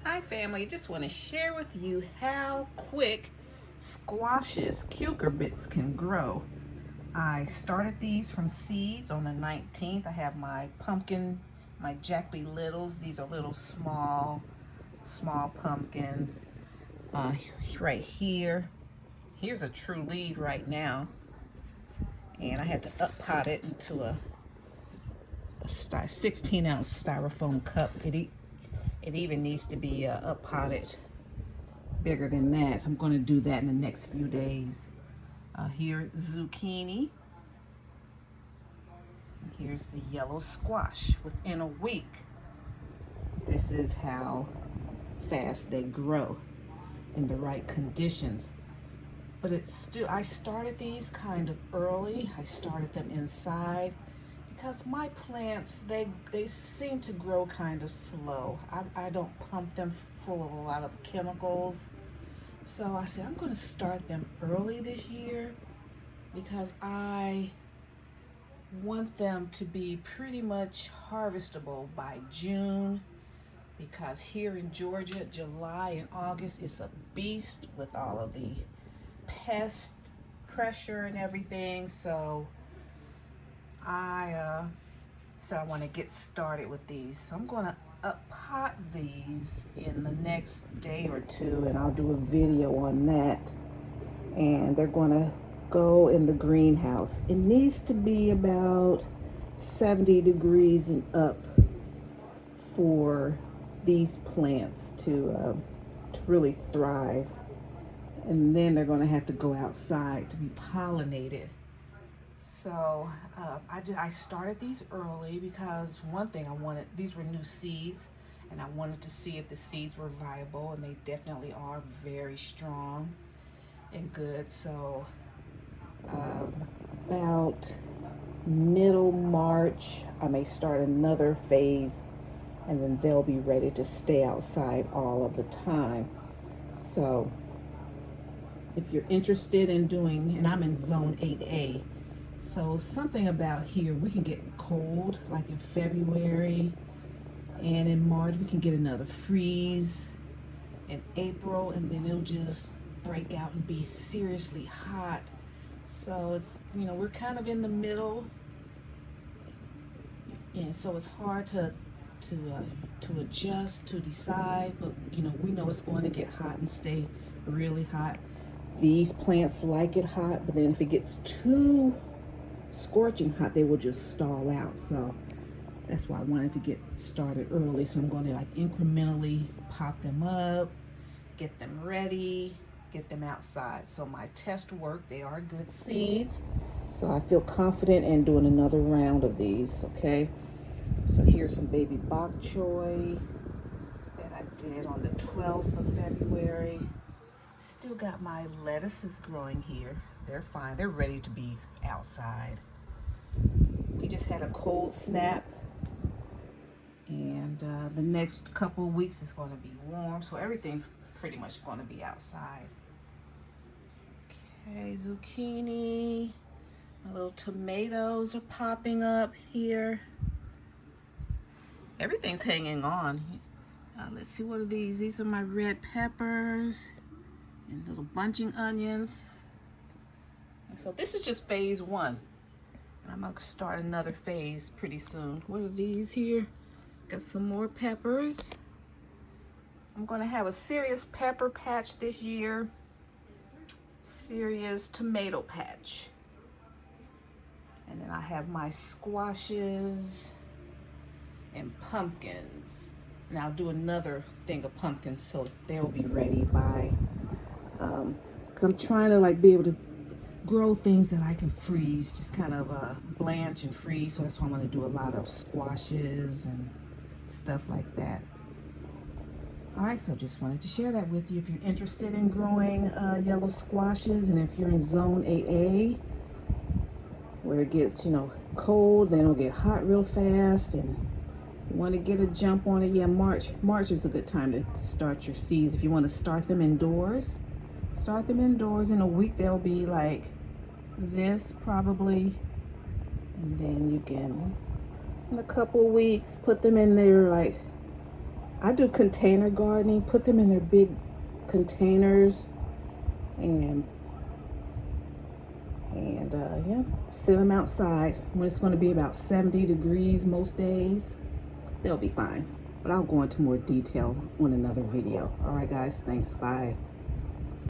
Hi family, just want to share with you how quick squashes, cucurbits can grow. I started these from seeds on the 19th. I have my pumpkin, my Jack B. Littles. These are little small pumpkins. Right here. Here's a true leaf right now. And I had to up pot it into a 16-ounce styrofoam cup. It even needs to be up potted bigger than that. I'm going to do that in the next few days. Here, zucchini. Here's the yellow squash. Within a week, this is how fast they grow in the right conditions. But it's still, I started these kind of early. I started them inside because my plants, they seem to grow kind of slow. I don't pump them full of a lot of chemicals. So I said, I'm going to start them early this year because I want them to be pretty much harvestable by June, because here in Georgia, July and August is a beast with all of the pest pressure and everything. So I want to get started with these. So I'm going to up pot these in the next day or two, and I'll do a video on that. And they're going to go in the greenhouse. It needs to be about 70 degrees and up for these plants to really thrive. And then they're going to have to go outside to be pollinated. So I started these early because one thing I wanted, these were new seeds, and I wanted to see if the seeds were viable, and they definitely are very strong and good. So about middle March, I may start another phase, and then they'll be ready to stay outside all of the time. So if you're interested in doing, and I'm in zone 8A, so something about here, we can get cold like in February, and in March we can get another freeze in April, and then it'll just break out and be seriously hot. So it's, we're kind of in the middle, and so it's hard to adjust, to decide. But we know it's going to get hot and stay really hot. These plants like it hot, but then if it gets too scorching hot, they will just stall out. So that's why I wanted to get started early. So I'm going to like incrementally pop them up, get them ready, get them outside. So my test work, they are good seeds. So I feel confident in doing another round of these, okay? So here's some baby bok choy that I did on the 12th of February. Still got my lettuces growing here. They're fine. They're ready to be outside. We just had a cold snap, and the next couple of weeks is going to be warm, so everything's pretty much going to be outside. Okay, zucchini. My little tomatoes are popping up here. Everything's hanging on. Let's see, what are these? These are my red peppers and little bunching onions. And so this is just phase one. I'm gonna start another phase pretty soon. What are these here? Got some more peppers. I'm gonna have a serious pepper patch this year. Serious tomato patch. And then I have my squashes and pumpkins. And I'll do another thing of pumpkins so they'll be ready by, because I'm trying to be able to grow things that I can freeze, just kind of blanch and freeze. So that's why I'm going to do a lot of squashes and stuff like that. All right, so just wanted to share that with you. If you're interested in growing yellow squashes, and if you're in zone 8A, where it gets, cold, then it'll get hot real fast, and you want to get a jump on it, yeah, March is a good time to start your seeds. If you want to start them indoors, start them indoors. In a week, they'll be like this probably, and then you can, in a couple weeks, put them in there like I do container gardening, put them in their big containers and yeah, sit them outside when it's going to be about 70 degrees most days. They'll be fine. But I'll go into more detail on another video. All right, guys. Thanks. Bye.